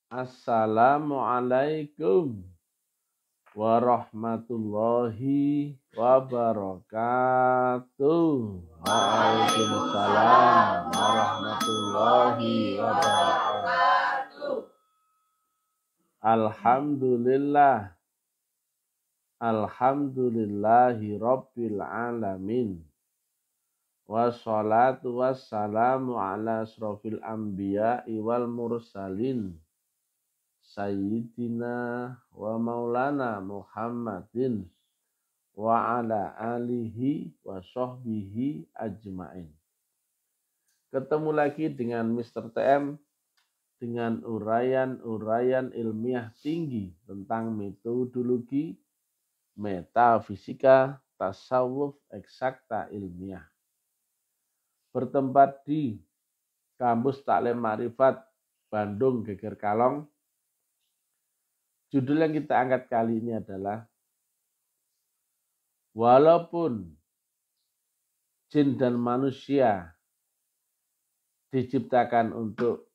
Assalamualaikum warahmatullahi wabarakatuh. Waalaikumsalam warahmatullahi wabarakatuh. Alhamdulillah. Alhamdulillahi rabbil alamin. Wassalatu wassalamu ala asrofil anbiya'i wal mursalin. Sayyidina wa maulana Muhammadin wa ala alihi wa sahbihi ajma'in. Ketemu lagi dengan Mr. TM dengan uraian-uraian ilmiah tinggi tentang metodologi, metafisika, tasawuf, eksakta ilmiah. Bertempat di Kampus Taklim Ma'rifat Bandung Geger Kalong. Judul yang kita angkat kali ini adalah walaupun jin dan manusia diciptakan untuk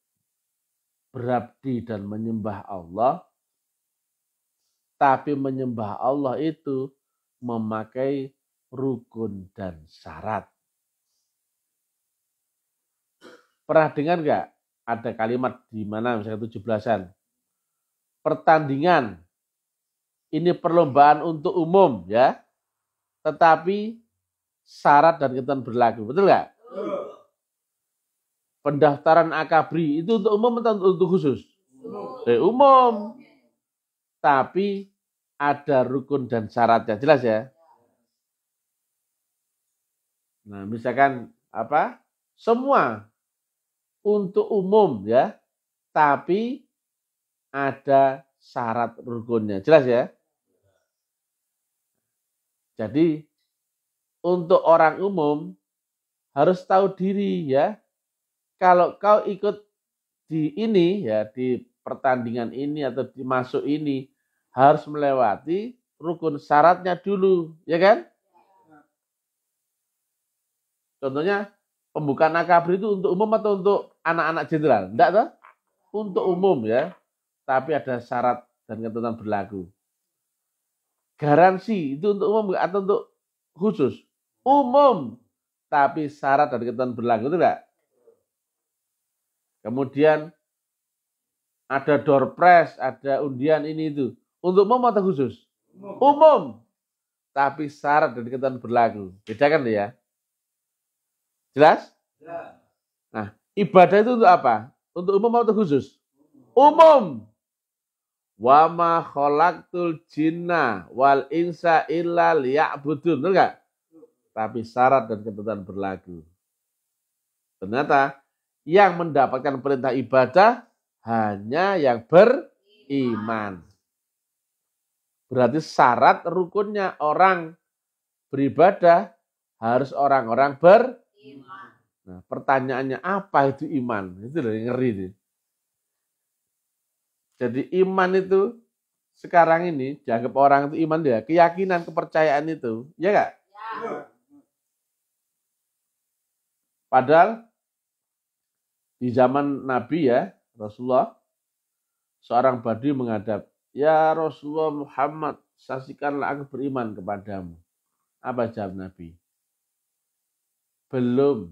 berabdi dan menyembah Allah, tapi menyembah Allah itu memakai rukun dan syarat. Pernah dengar nggak ada kalimat di mana misalnya 17-an? Pertandingan ini perlombaan untuk umum ya, tetapi syarat dan ketentuan berlaku, betul nggak? Pendaftaran akabri itu untuk umum atau untuk khusus? Umum. Tapi ada rukun dan syaratnya, jelas ya. Nah, misalkan apa? Semua untuk umum ya, tapi ada syarat rukunnya, jelas ya. Jadi untuk orang umum harus tahu diri ya. Kalau kau ikut di ini ya, di pertandingan ini atau di masuk ini harus melewati rukun syaratnya dulu, ya kan? Contohnya pembukaan akabri itu untuk umum atau untuk anak-anak jenderal? Enggak toh? Untuk umum ya. Tapi ada syarat dan ketentuan berlaku. Garansi itu untuk umum atau untuk khusus? Umum. Tapi syarat dan ketentuan berlaku itu enggak? Kemudian ada door prize, ada undian ini itu. Untuk umum atau khusus? Umum. Tapi syarat dan ketentuan berlaku. Bedakan ya. Jelas? Nah, ibadah itu untuk apa? Untuk umum atau khusus? Umum. Wa ma khalaqtul jinna wal insa illa liya'budun. Betul enggak? Tapi syarat dan ketentuan berlaku. Ternyata yang mendapatkan perintah ibadah hanya yang beriman. Berarti syarat rukunnya orang beribadah harus orang-orang beriman. Nah, pertanyaannya apa itu iman? Itu loh yang ngeri nih. Jadi iman itu sekarang ini dianggap orang itu iman dia, keyakinan, kepercayaan itu, ya enggak? Ya. Padahal di zaman Nabi ya, Rasulullah, seorang Badui menghadap, ya Rasulullah Muhammad, saksikanlah aku beriman kepadamu. Apa jawab Nabi? Belum.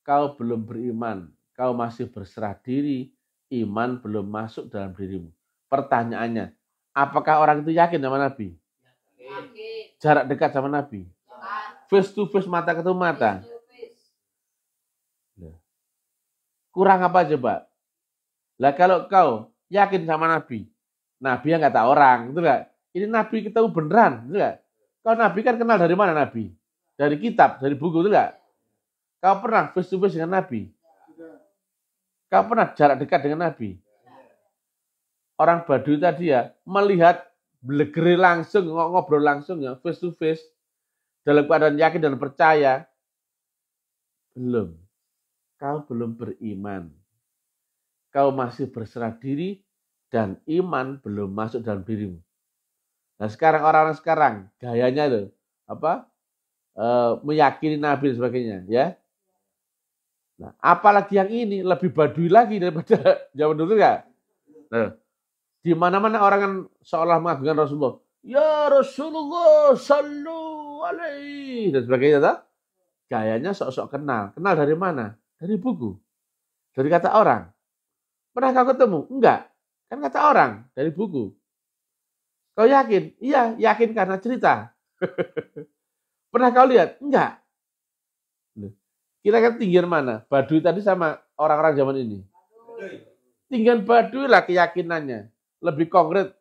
Kau belum beriman, kau masih berserah diri, iman belum masuk dalam dirimu. Pertanyaannya, apakah orang itu yakin sama Nabi? Yakin. Jarak dekat sama Nabi? Face to face, mata ketemu mata? Kurang apa coba? Lah kalau kau yakin sama Nabi, Nabi yang kata orang, itu enggak? Ini Nabi ketemu beneran, itu enggak? Kau Nabi kan kenal dari mana Nabi? Dari kitab, dari buku, itu enggak? Kau pernah face to face dengan Nabi? Kau pernah jarak dekat dengan Nabi? Orang Badui tadi ya, melihat belegere langsung, ngobrol langsung ya, face to face, dalam keadaan yakin dan percaya. Belum. Kau belum beriman. Kau masih berserah diri dan iman belum masuk dalam dirimu. Nah sekarang orang-orang sekarang gayanya tuh apa? Meyakini Nabi dan sebagainya, ya. Nah, apalagi yang ini lebih badui lagi daripada zaman dulu enggak? Nah, di mana-mana orang kan seolah mengagungkan Rasulullah. Ya Rasulullah, sallu alaihi dan sebagainya. Toh? Gayanya sok-sok kenal. Kenal dari mana? Dari buku. Dari kata orang. Pernah kau ketemu? Enggak. Kan kata orang. Dari buku. Kau yakin? Iya, yakin karena cerita. Pernah kau lihat? Enggak. Kira-kira tinggian mana? Baduy tadi sama orang-orang zaman ini. Tinggian Baduy lah keyakinannya. Lebih konkret.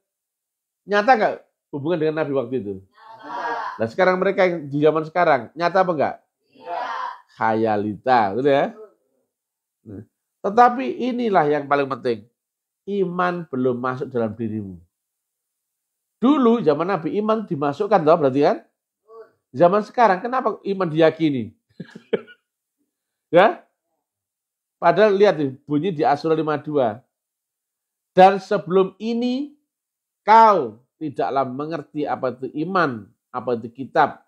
Nyata nggak hubungan dengan Nabi waktu itu? Nah sekarang mereka yang di zaman sekarang, nyata apa enggak? Khayalita, gitu ya. Nah, tetapi inilah yang paling penting. Iman belum masuk dalam dirimu. Dulu zaman Nabi iman dimasukkan toh berarti kan? Zaman sekarang kenapa iman diyakini? Ya? Padahal lihat nih, bunyi di Asy-Syura 52. Dan sebelum ini kau tidaklah mengerti apa itu iman, apa itu kitab.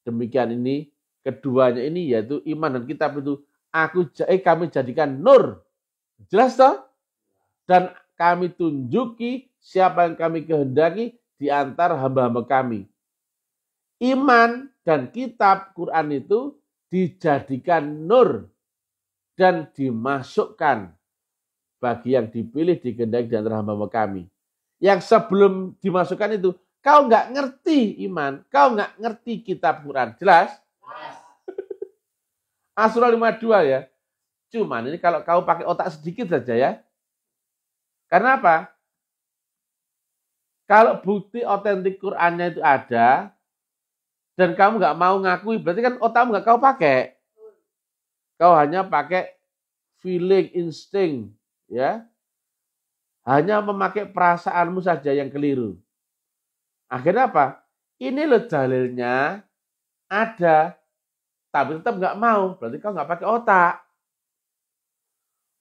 Demikian ini keduanya ini yaitu iman dan kitab itu kami jadikan nur. Jelas toh? Dan kami tunjuki siapa yang kami kehendaki di antara hamba-hamba kami. Iman dan kitab Quran itu dijadikan nur dan dimasukkan bagi yang dipilih dikehendaki di antara hamba-hamba kami. Yang sebelum dimasukkan itu, kau nggak ngerti iman, kau nggak ngerti kitab Quran. Jelas? Asy-Syura 52 ya. Cuman ini kalau kau pakai otak sedikit saja ya. Karena apa? Kalau bukti otentik Qurannya itu ada, dan kamu nggak mau ngakui, berarti kan otakmu nggak kau pakai. Kau hanya pakai feeling, insting, ya. Hanya memakai perasaanmu saja yang keliru. Akhirnya apa? Ini loh dalilnya ada, tapi tetap nggak mau. Berarti kau nggak pakai otak.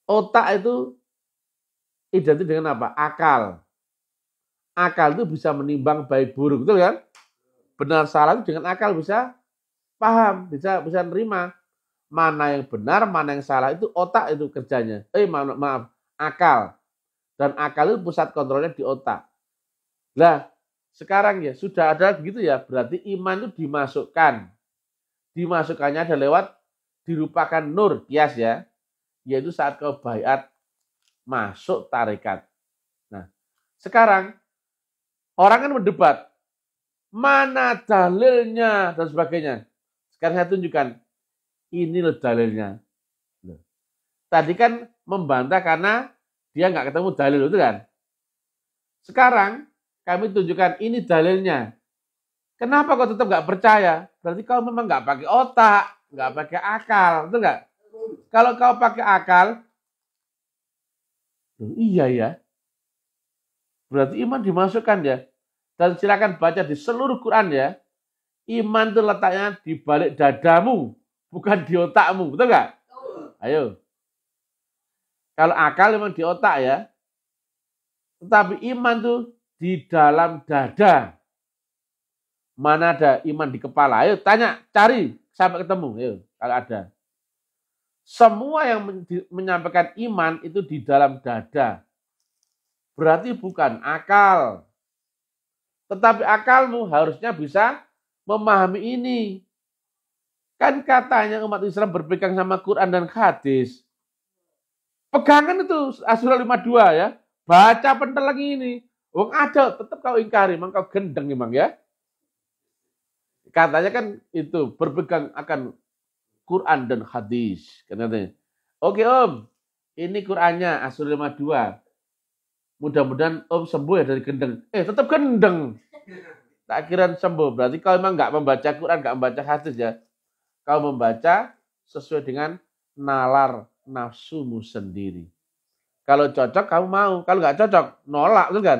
Otak itu identik dengan apa? Akal. Akal itu bisa menimbang baik buruk, betul kan? Benar salah itu dengan akal bisa paham, bisa nerima. Mana yang benar, mana yang salah itu otak itu kerjanya. Maaf, akal. Dan akal itu pusat kontrolnya di otak. Lah, sekarang ya sudah ada begitu ya, berarti iman itu dimasukkan. Dimasukkannya ada lewat dirupakan nur, kias ya. Yaitu saat kau baiat masuk tarekat. Nah, sekarang orang kan berdebat, mana dalilnya dan sebagainya. Sekarang saya tunjukkan, ini loh dalilnya. Tadi kan membantah karena dia nggak ketemu dalil itu kan. Sekarang kami tunjukkan ini dalilnya. Kenapa kau tetap nggak percaya? Berarti kau memang nggak pakai otak, nggak pakai akal, betul nggak? Kalau kau pakai akal, iya ya. Berarti iman dimasukkan ya. Dan silakan baca di seluruh Quran ya. Iman itu letaknya di balik dadamu, bukan di otakmu, betul nggak? Ayo. Kalau akal memang di otak ya. Tetapi iman itu di dalam dada. Mana ada iman di kepala? Ayo tanya, cari sampai ketemu. Ayo, kalau ada. Semua yang menyampaikan iman itu di dalam dada. Berarti bukan akal. Tetapi akalmu harusnya bisa memahami ini. Kan katanya umat Islam berpegang sama Quran dan hadis. Pegangan itu Asy-Syura 52 ya. Baca pentel lagi ini. Wong ada tetap kau ingkari, memang kau gendeng memang ya. Katanya kan itu berpegang akan Quran dan hadis. Katanya. Oke Om, ini Qurannya Asy-Syura 52. Mudah-mudahan Om sembuh ya dari gendeng. Tetap gendeng. Tak kira sembuh. Berarti kau memang nggak membaca Quran, nggak membaca hadis ya. Kau membaca sesuai dengan nalar nafsumu sendiri. Kalau cocok kamu mau, kalau nggak cocok nolak, betul kan?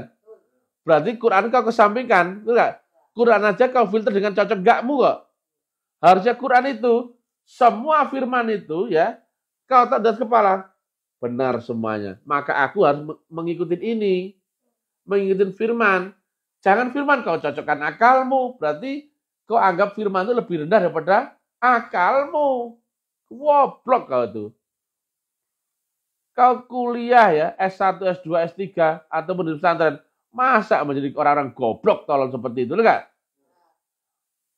Berarti Quran kau kesampingkan, betul nggak? Quran aja kau filter dengan cocok nggakmu kok. Harusnya Quran itu semua firman itu ya kau tak das kepala benar semuanya. Maka aku harus mengikuti ini, mengikuti firman. Jangan firman kau cocokkan akalmu, berarti kau anggap firman itu lebih rendah daripada akalmu. Woblok kau itu. Kau kuliah ya, S1, S2, S3, ataupun di pesantren, masa menjadi orang-orang goblok tolong seperti itu, enggak?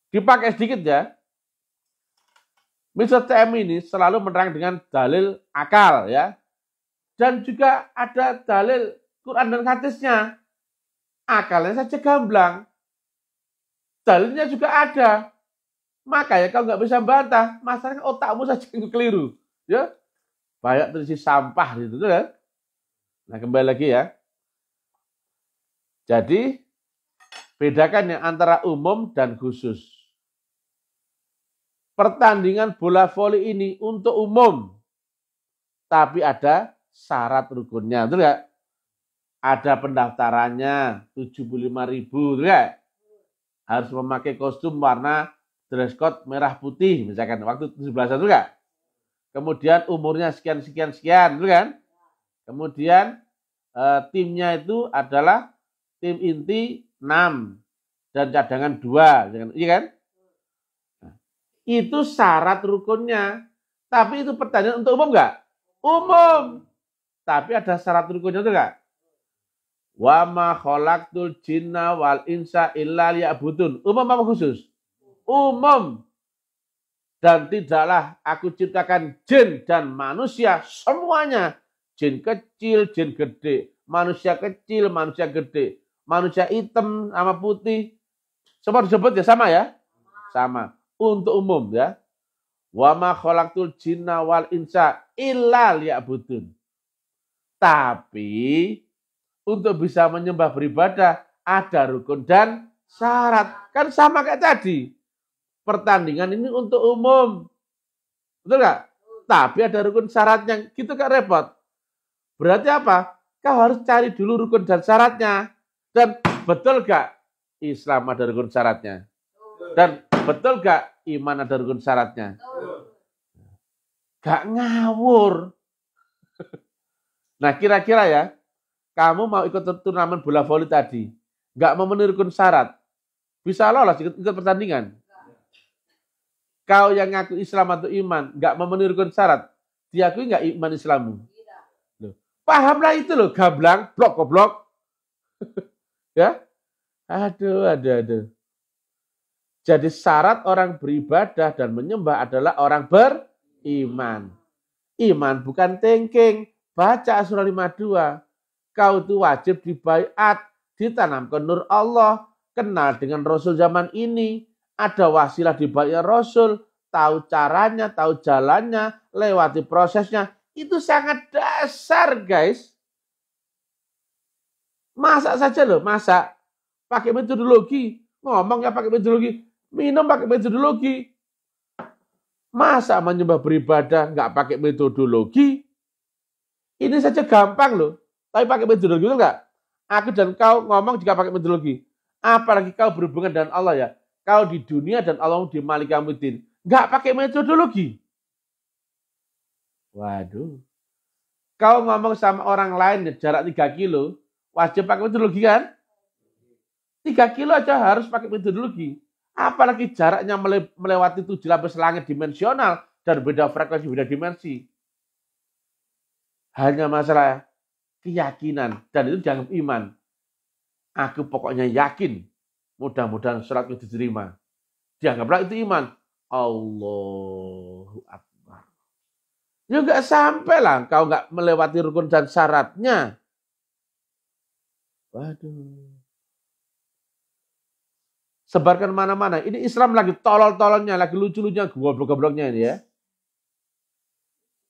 Dipakai sedikit ya. Mr. TM ini selalu menerang dengan dalil akal ya. Dan juga ada dalil Quran dan hadisnya. Akalnya saja gamblang. Dalilnya juga ada. Makanya kau nggak bisa bantah. Masalahnya otakmu saja yang keliru. Ya, banyak terisi sampah gitu kan. Nah, kembali lagi ya. Jadi bedakan yang antara umum dan khusus. Pertandingan bola voli ini untuk umum, tapi ada syarat rukunnya, betul nggak? Ada pendaftarannya 75.000, betul nggak? Harus memakai kostum warna dress code merah putih, misalkan waktu 17-an, betul nggak? Kemudian umurnya sekian, betul kan? Kemudian timnya itu adalah tim inti 6 dan cadangan 2, iya kan? Nah, itu syarat rukunnya. Tapi itu pertanyaan untuk umum nggak? Umum. Tapi ada syarat rukunnya itu nggak? Wa ma khalaqtul jinna wal insa illa liya'budun. Umum apa khusus? Umum. Dan tidaklah aku ciptakan jin dan manusia semuanya. Jin kecil, jin gede. Manusia kecil, manusia gede. Manusia hitam sama putih. Semua disebut ya sama ya? Sama. Untuk umum ya. Wa ma khalaqtul jinna wal insa illa liya'budun. Tapi untuk bisa menyembah beribadah ada rukun dan syarat. Kan sama kayak tadi. Pertandingan ini untuk umum. Betul nggak? Tapi ada rukun syaratnya. Gitu kan repot. Berarti apa? Kau harus cari dulu rukun dan syaratnya. Dan betul nggak Islam ada rukun syaratnya? Dan betul nggak iman ada rukun syaratnya? Gak ngawur. Nah, kira-kira ya, kamu mau ikut turnamen bola voli tadi, nggak memenuhi rukun syarat, bisa lolos ikut pertandingan. Kau yang ngaku Islam atau iman, nggak memenuhi rukun syarat, diakui nggak iman Islammu? Loh, pahamlah itu loh, gamblang, blok. Ya, aduh. Jadi syarat orang beribadah dan menyembah adalah orang beriman. Iman bukan thinking. Baca surah 52. Kau itu wajib dibaiat, ditanamkan nur Allah, kenal dengan Rasul zaman ini. Ada wasilah dibaiat Rasul, tahu caranya, tahu jalannya, lewati prosesnya. Itu sangat dasar, guys. Masak saja loh, masak. Pakai metodologi. Ngomong ya pakai metodologi. Minum pakai metodologi. Masa menyembah beribadah nggak pakai metodologi? Ini saja gampang loh. Tapi pakai metodologi itu enggak? Aku dan kau ngomong juga pakai metodologi. Apalagi kau berhubungan dengan Allah ya. Kau di dunia dan Allah di Malik Yaumiddin. Enggak pakai metodologi. Waduh. Kau ngomong sama orang lain jarak 3 kilo. Wajib pakai metodologi kan? 3 kilo aja harus pakai metodologi. Apalagi jaraknya melewati 7 lapis langit dimensional dan beda frekuensi, beda dimensi. Hanya masalah keyakinan dan itu dianggap iman. Aku pokoknya yakin. Mudah-mudahan suratku diterima. Dianggaplah itu iman. Allahu Akbar. Ya nggak sampai lah. Kau nggak melewati rukun dan syaratnya. Waduh. Sebarkan mana-mana. Ini Islam lagi tolol-tololnya, lagi lucu-lucunya, goblok-gobloknya ini ya.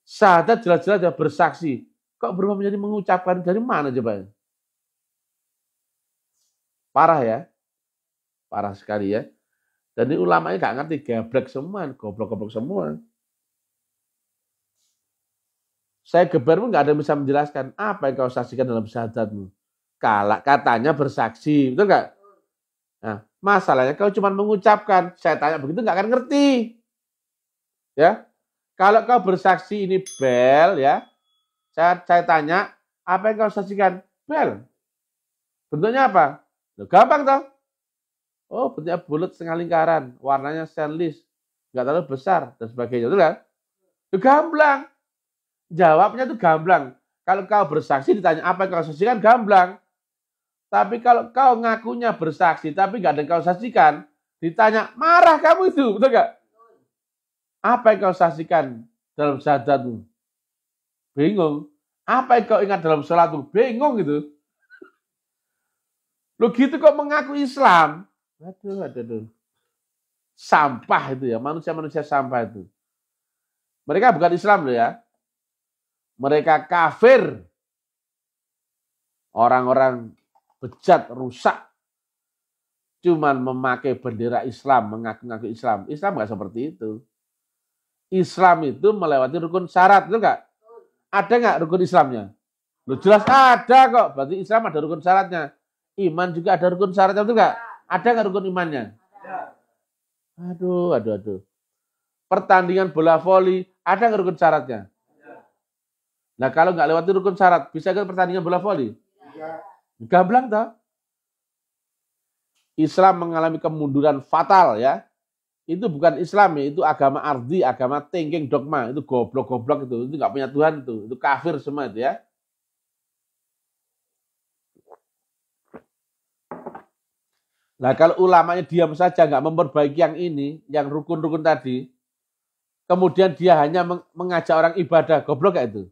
Syahadat jelas-jelas dia bersaksi. Kok berubah menjadi mengucapkan dari mana coba? Parah ya. Parah sekali ya. Dan ini ulamanya gak ngerti, geblek semua, goblok-goblok semua. Saya geber pun gak ada yang bisa menjelaskan apa yang kau saksikan dalam syahadatmu. Katanya bersaksi, betul gak? Nah, masalahnya kau cuma mengucapkan. Saya tanya begitu gak akan ngerti. Ya. Kalau kau bersaksi ini bel ya. Saya tanya, apa yang kau saksikan? Bel. Bentuknya apa? Loh, gampang toh. Oh, bentuknya bulat setengah lingkaran, warnanya stainless, nggak terlalu besar dan sebagainya, betul kan? Itu gamblang. Jawabnya tuh gamblang. Kalau kau bersaksi ditanya apa yang kau saksikan, gamblang. Tapi kalau kau ngakunya bersaksi tapi nggak ada yang kau saksikan, ditanya marah kamu itu, betul nggak? Apa yang kau saksikan dalam syahadatmu? Bingung. Apa yang kau ingat dalam sholatmu? Bingung gitu. Lo gitu kok mengaku Islam? Aduh. Sampah itu ya, manusia-manusia sampah itu. Mereka bukan Islam loh ya. Mereka kafir. Orang-orang bejat, rusak. Cuman memakai bendera Islam, mengaku-ngaku Islam. Islam nggak seperti itu. Islam itu melewati rukun syarat, betul nggak? Ada nggak rukun Islamnya? Loh, jelas ada kok. Berarti Islam ada rukun syaratnya. Iman juga ada rukun syaratnya, betul nggak? Ada nggak rukun imannya? Aduh. Pertandingan bola voli, ada nggak rukun syaratnya? Nah kalau nggak lewati rukun syarat, bisa nggak pertandingan bola voli? Gamblang toh. Islam mengalami kemunduran fatal ya. Itu bukan Islam ya, itu agama ardi, agama thinking dogma, itu goblok-goblok itu nggak punya Tuhan itu kafir semua itu ya. Nah kalau ulamanya diam saja nggak memperbaiki yang ini, yang rukun-rukun tadi, kemudian dia hanya mengajak orang ibadah, goblok gak itu?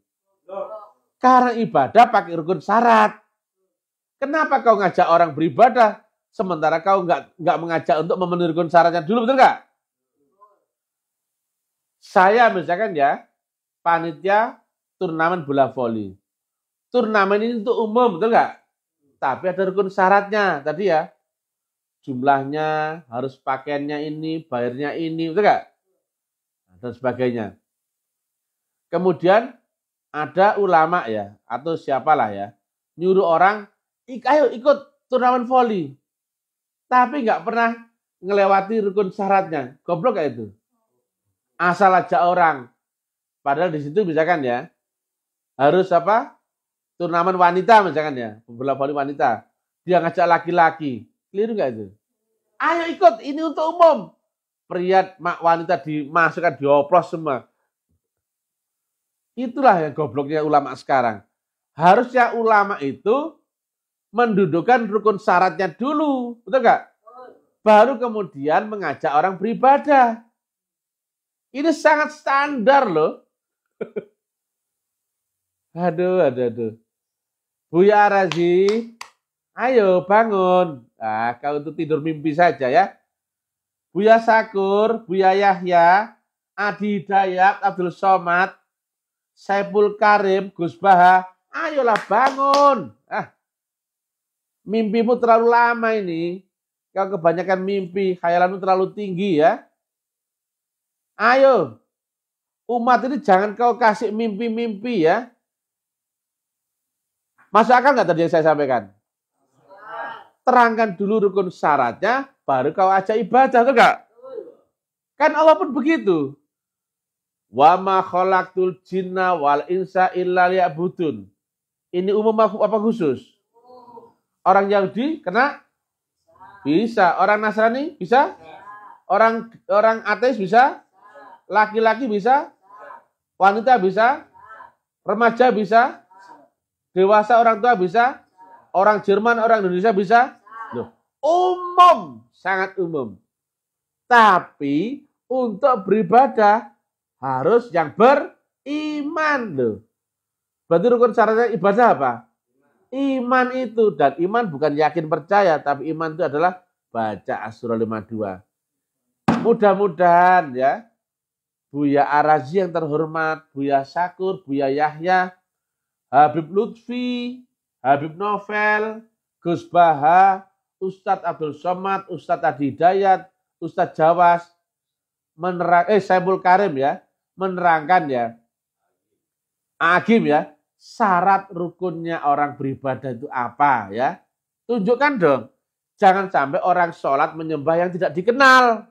Karena ibadah pakai rukun syarat. Kenapa kau ngajak orang beribadah, sementara kau nggak mengajak untuk memenuhi rukun syaratnya dulu, betul nggak? Saya misalkan ya, panitia turnamen bola voli. Turnamen ini untuk umum, betul nggak? Tapi ada rukun syaratnya tadi ya. Jumlahnya, harus pakaiannya ini, bayarnya ini, betul nggak? Dan sebagainya. Kemudian ada ulama ya, atau siapalah ya, nyuruh orang, ayo ikut turnamen voli. Tapi nggak pernah ngelewati rukun syaratnya. Goblok kayak itu. Asal ajak orang. Padahal di situ misalkan ya, harus apa? Turnamen wanita misalkan ya, bola voli wanita. Dia ngajak laki-laki. Keliru nggak itu? Ayo ikut, ini untuk umum. Pria, wanita dimasukkan, dioplos semua. Itulah yang gobloknya ulama sekarang. Harusnya ulama itu mendudukkan rukun syaratnya dulu. Betul nggak? Baru kemudian mengajak orang beribadah. Ini sangat standar loh. Aduh. Buya Arazi, ayo bangun. Nah, kau itu tidur mimpi saja ya. Buya Sakur, Buya Yahya, Adi Hidayat, Abdul Somad, Saiful Karim, Gus Baha, ayolah bangun. Mimpimu terlalu lama ini. Kau kebanyakan mimpi, khayalanmu terlalu tinggi ya. Ayo, umat ini jangan kau kasih mimpi-mimpi ya. Masuk akal nggak tadi yang saya sampaikan? Terangkan dulu rukun syaratnya, baru kau ajak ibadah, tuh enggak? Kan Allah pun begitu. Wa ma khalaqtul jinna wal insa illa liya'budun. Ini umum apa khusus? Orang Yahudi kena? Bisa. Orang Nasrani bisa? Orang ateis bisa? Laki-laki bisa? Wanita bisa? Remaja bisa? Dewasa orang tua bisa? Orang Jerman, orang Indonesia bisa? Loh, umum, sangat umum. Tapi untuk beribadah harus yang beriman loh. Berarti rukun syaratnya ibadah apa? Iman itu. Dan iman bukan yakin percaya, tapi iman itu adalah baca As-Surah 52. Mudah-mudahan ya, Buya Arazi yang terhormat, Buya Sakur, Buya Yahya, Habib Lutfi, Habib Novel, Gus Baha, Ustadz Abdul Somad, Ustadz Adi Hidayat, Ustadz Jawas, Saiful Karim ya, menerangkan ya, Agim ya, syarat rukunnya orang beribadah itu apa ya? Tunjukkan dong. Jangan sampai orang sholat menyembah yang tidak dikenal.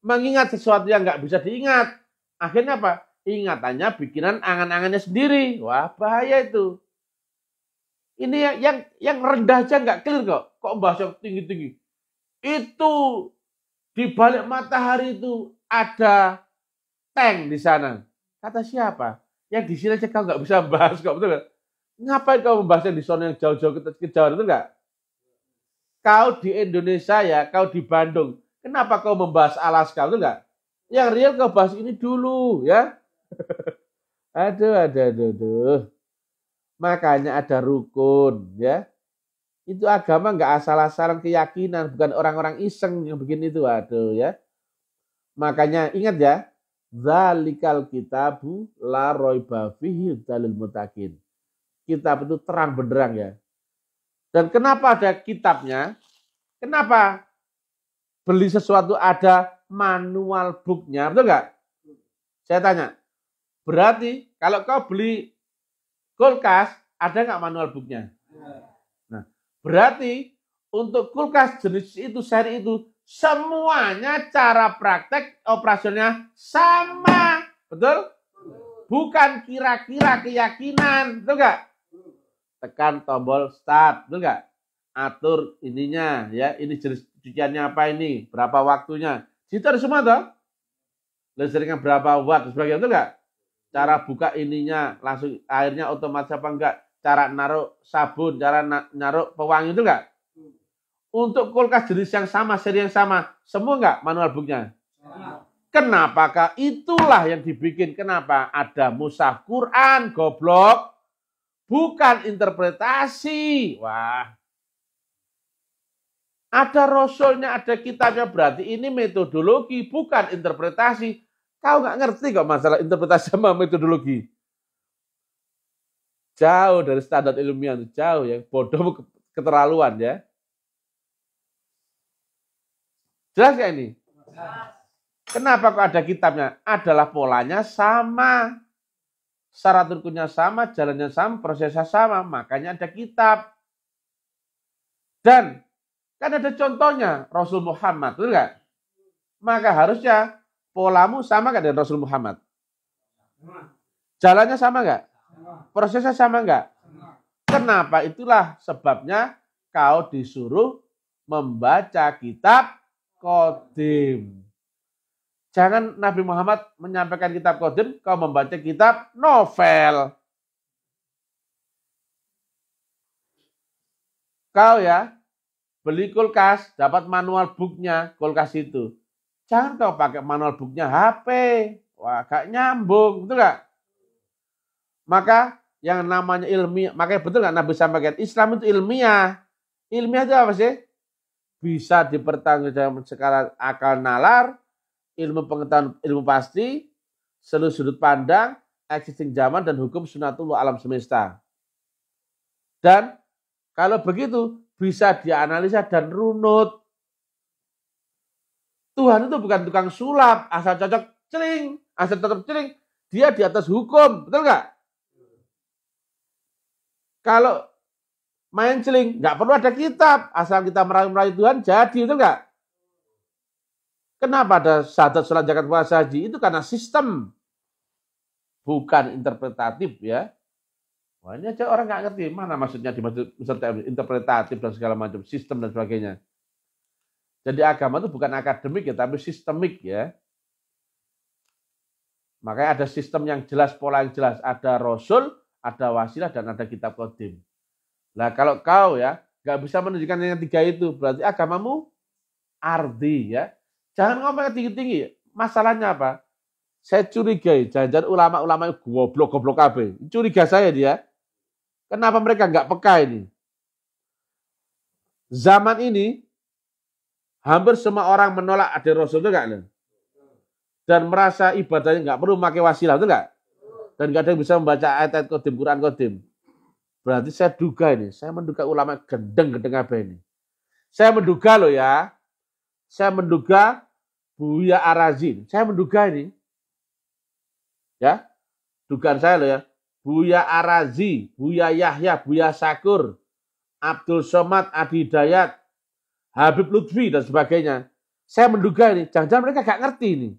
Mengingat sesuatu yang nggak bisa diingat. Akhirnya apa? Ingatannya bikinan angan-angannya sendiri. Wah, bahaya itu. Ini yang rendah aja nggak clear kok. Kok bahas yang tinggi-tinggi? Itu di balik matahari itu ada tank di sana. Kata siapa? Yang di sini aja kau nggak bisa bahas kok, betul nggak? Ngapain kau membahas yang di sana yang jauh-jauh ke Jawa, betul nggak? Kau di Indonesia ya, kau di Bandung. Kenapa kau membahas Alaska, betul nggak? Yang real kau bahas ini dulu, ya. Aduh. Makanya ada rukun, ya. Itu agama nggak asal-asalan keyakinan, bukan orang-orang iseng yang begini itu, aduh ya. Makanya ingat ya, zalikal kitabu la raiba fihi hudalil muttaqin. Kitab itu terang benderang ya. Dan kenapa ada kitabnya? Kenapa beli sesuatu ada manual booknya, betul nggak? Saya tanya. Berarti kalau kau beli kulkas, ada nggak manual booknya? Nah, berarti untuk kulkas jenis itu, seri itu, semuanya cara praktek operasionalnya sama. Betul? Bukan kira-kira keyakinan. Betul nggak? Tekan tombol start. Betul nggak? Atur ininya. Ya, ini jenis cuciannya apa ini? Berapa waktunya? Situ ada semua toh? Listriknya berapa watt? Sebagainya. Betul nggak? Cara buka ininya, langsung airnya otomatis apa enggak? Cara naruh sabun, cara naruh pewangi itu enggak? Untuk kulkas jenis yang sama, seri yang sama, semua enggak manual booknya? Kenapakah itulah yang dibikin? Kenapa? Ada mushaf Quran, goblok. Bukan interpretasi. Wah. Ada rasulnya, ada kitabnya, berarti ini metodologi, bukan interpretasi. Kau nggak ngerti kok masalah interpretasi sama metodologi. Jauh dari standar ilmiah, jauh ya. Bodoh keterlaluan ya. Jelas gak ini? Kenapa kok ada kitabnya? Adalah polanya sama. Syarat rukunnya sama, jalannya sama, prosesnya sama. Makanya ada kitab. Dan kan ada contohnya Rasul Muhammad, betul nggak? Maka harusnya polamu sama nggak dengan Rasul Muhammad? Jalannya sama nggak? Prosesnya sama nggak? Kenapa? Itulah sebabnya kau disuruh membaca kitab Qadim. Jangan Nabi Muhammad menyampaikan kitab Qadim, kau membaca kitab novel. Kau ya, beli kulkas, dapat manual booknya, kulkas itu. Jangan kau pakai manual booknya HP. Wah, gak nyambung, betul gak? Maka yang namanya ilmiah, makanya betul gak Nabi sampaikan, Islam itu ilmiah. Ilmiah itu apa sih? Bisa dipertanggungjawabkan secara akal nalar, ilmu pengetahuan, ilmu pasti, seluruh sudut pandang, existing zaman, dan hukum sunatullah alam semesta. Dan kalau begitu, bisa dianalisa dan runut. Tuhan itu bukan tukang sulap, asal cocok celing, asal tetap celing. Dia di atas hukum, betul nggak? Kalau main celing, nggak perlu ada kitab, asal kita merayu Tuhan jadi, betul nggak? Kenapa ada syahadat, sholat, zakat, puasa, haji? Itu karena sistem, bukan interpretatif ya. Wah, ini aja orang nggak ngerti mana maksudnya dimaksud interpretatif dan segala macam sistem dan sebagainya. Jadi agama itu bukan akademik ya, tapi sistemik ya. Makanya ada sistem yang jelas, pola yang jelas. Ada rasul, ada wasilah, dan ada kitab qadim. Nah kalau kau ya nggak bisa menunjukkan yang tiga itu, berarti agamamu ardi ya. Jangan ngomong tinggi-tinggi. Masalahnya apa? Saya curigai, jangan-jangan ulama-ulama goblok-goblok kabeh. Curiga saya dia. Kenapa mereka nggak peka ini? Zaman ini hampir semua orang menolak ada Rasul itu enggak? Dan merasa ibadahnya nggak perlu pakai wasilah, itu enggak? Dan nggak ada yang bisa membaca ayat-ayat qadim, Quran qadim. Berarti saya duga ini, saya menduga ulama gendeng-gendeng apa ini. Saya menduga loh ya. Saya menduga Buya Arazin. Saya menduga ini. Ya. Dugaan saya loh ya. Buya Arazi, Buya Yahya, Buya Sakur, Abdul Somad, Adi Hidayat, Habib Lutfi, dan sebagainya. Saya menduga ini, jangan-jangan mereka gak ngerti ini.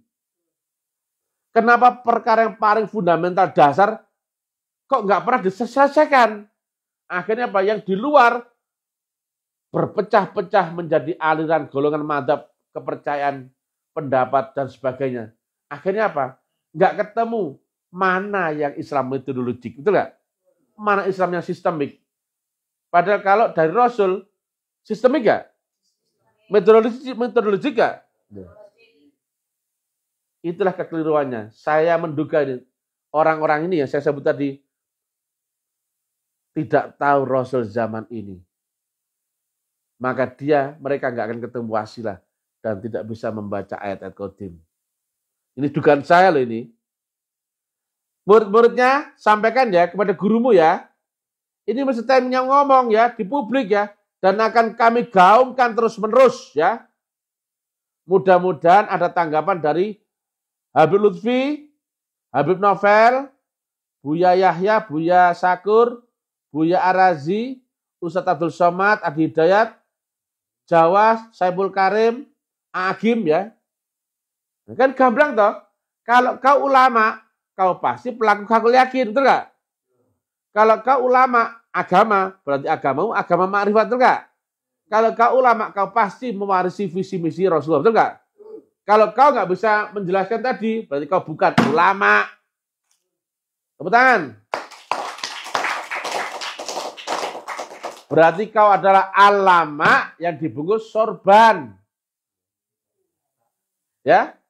Kenapa perkara yang paling fundamental dasar kok nggak pernah diselesaikan? Akhirnya apa? Yang di luar berpecah-pecah menjadi aliran golongan madzhab, kepercayaan, pendapat, dan sebagainya. Akhirnya apa? Nggak ketemu mana yang Islam metodologik, betul nggak? Mana Islam yang sistemik? Padahal kalau dari Rasul, sistemik nggak? Metodologik nggak? Itulah kekeliruannya. Saya menduga ini, orang-orang ini yang saya sebut tadi tidak tahu Rasul zaman ini. Maka mereka nggak akan ketemu wasilah dan tidak bisa membaca ayat-ayat qadim. Ini dugaan saya loh ini. Murid-muridnya sampaikan ya kepada gurumu ya. Ini mesti yang ngomong ya di publik ya. Dan akan kami gaungkan terus-menerus ya. Mudah-mudahan ada tanggapan dari Habib Lutfi, Habib Novel, Buya Yahya, Buya Sakur, Buya Arazi, Ustadz Abdul Somad, Adi Hidayat, Jawa, Saiful Karim, Agim ya. Kan gamblang toh. Kalau kau ulama, kau pasti pelaku hakul yakin, betul nggak? Kalau kau ulama agama, berarti agamamu agama ma'rifat, betul nggak? Kalau kau ulama, kau pasti mewarisi visi misi Rasulullah, betul nggak? Kalau kau nggak bisa menjelaskan tadi, berarti kau bukan ulama. Tepuk tangan. Berarti kau adalah alama yang dibungkus sorban. Ya.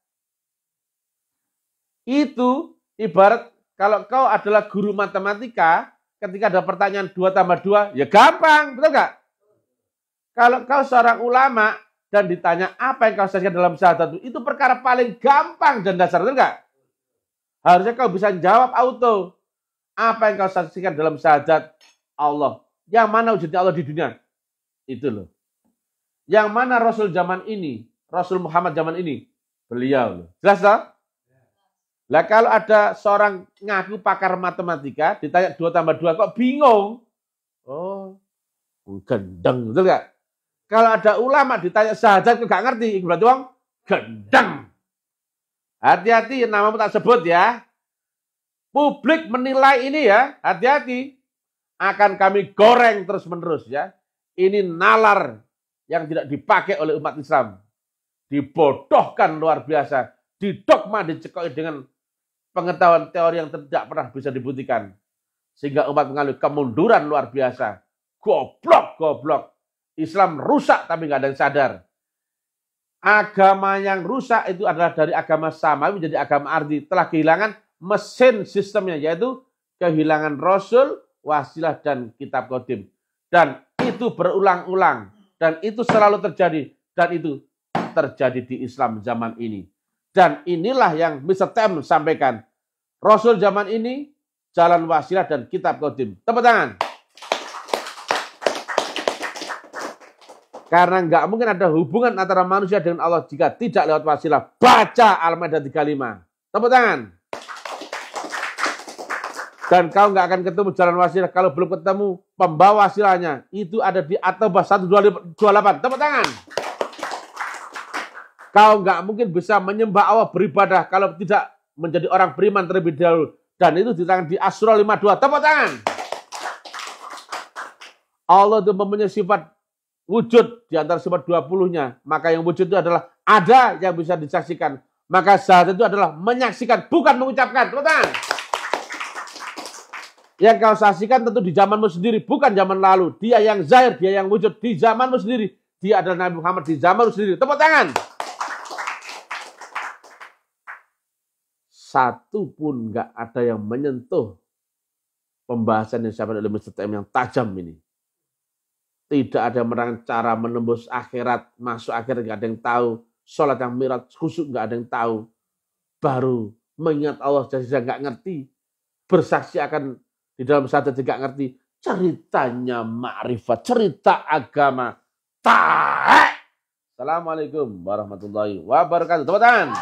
Itu ibarat kalau kau adalah guru matematika, ketika ada pertanyaan 2 tambah 2, ya gampang, betul nggak? Kalau kau seorang ulama dan ditanya apa yang kau saksikan dalam syahadat itu perkara paling gampang dan dasar, betul nggak? Harusnya kau bisa jawab auto. Apa yang kau saksikan dalam syahadat Allah? Yang mana wujudnya Allah di dunia? Itu loh. Yang mana Rasul zaman ini? Rasul Muhammad zaman ini? Beliau loh. Jelas toh? Lah kalau ada seorang ngaku pakar matematika, ditanya 2 tambah 2 kok bingung? Oh, gendeng, betul nggak? Kalau ada ulama ditanya syahadat kok gak ngerti, berarti wong gendeng. Hati-hati, namamu tak sebut ya. Publik menilai ini ya, hati-hati. Akan kami goreng terus-menerus ya. Ini nalar yang tidak dipakai oleh umat Islam. Dibodohkan luar biasa. Didogma, dicekoki dengan pengetahuan teori yang tidak pernah bisa dibuktikan. Sehingga umat mengalami kemunduran luar biasa. Goblok. Islam rusak tapi nggak ada yang sadar. Agama yang rusak itu adalah dari agama Samawi menjadi agama Ardi. Telah kehilangan mesin sistemnya, yaitu kehilangan Rasul, wasilah, dan kitab qadim. Dan itu berulang-ulang. Dan itu selalu terjadi. Dan itu terjadi di Islam zaman ini. Dan inilah yang Mr. Tem sampaikan. Rasul zaman ini, jalan wasilah dan kitab qadim. Tepuk tangan. Karena nggak mungkin ada hubungan antara manusia dengan Allah jika tidak lewat wasilah. Baca Al-Maidah 35. Tepuk tangan. Dan kau nggak akan ketemu jalan wasilah kalau belum ketemu pembawa wasilahnya. Itu ada di At-Taubah 128. Tepuk tangan. Kau nggak mungkin bisa menyembah Allah beribadah kalau tidak menjadi orang beriman terlebih dahulu. Dan itu diterangkan di Asy-Syura 52. Tepuk tangan. Allah itu mempunyai sifat wujud di antara sifat 20-nya. Maka yang wujud itu adalah ada yang bisa disaksikan. Maka syahadat itu adalah menyaksikan, bukan mengucapkan. Tepuk tangan. Yang kau saksikan tentu di zamanmu sendiri, bukan zaman lalu. Dia yang zahir, dia yang wujud di zamanmu sendiri. Dia adalah Nabi Muhammad di zamanmu sendiri. Tepuk tangan. Satu pun nggak ada yang menyentuh pembahasan yang disampaikan oleh Mr. TM yang tajam ini. Tidak ada yang menerangkan cara menembus akhirat, masuk akhirat nggak ada yang tahu. Sholat yang mirat, khusyuk nggak ada yang tahu. Baru mengingat Allah saja nggak ngerti. Bersaksi akan di dalam syahadat nggak ngerti. Ceritanya ma'rifat, cerita agama. Assalamualaikum warahmatullahi wabarakatuh. Tepuk tangan.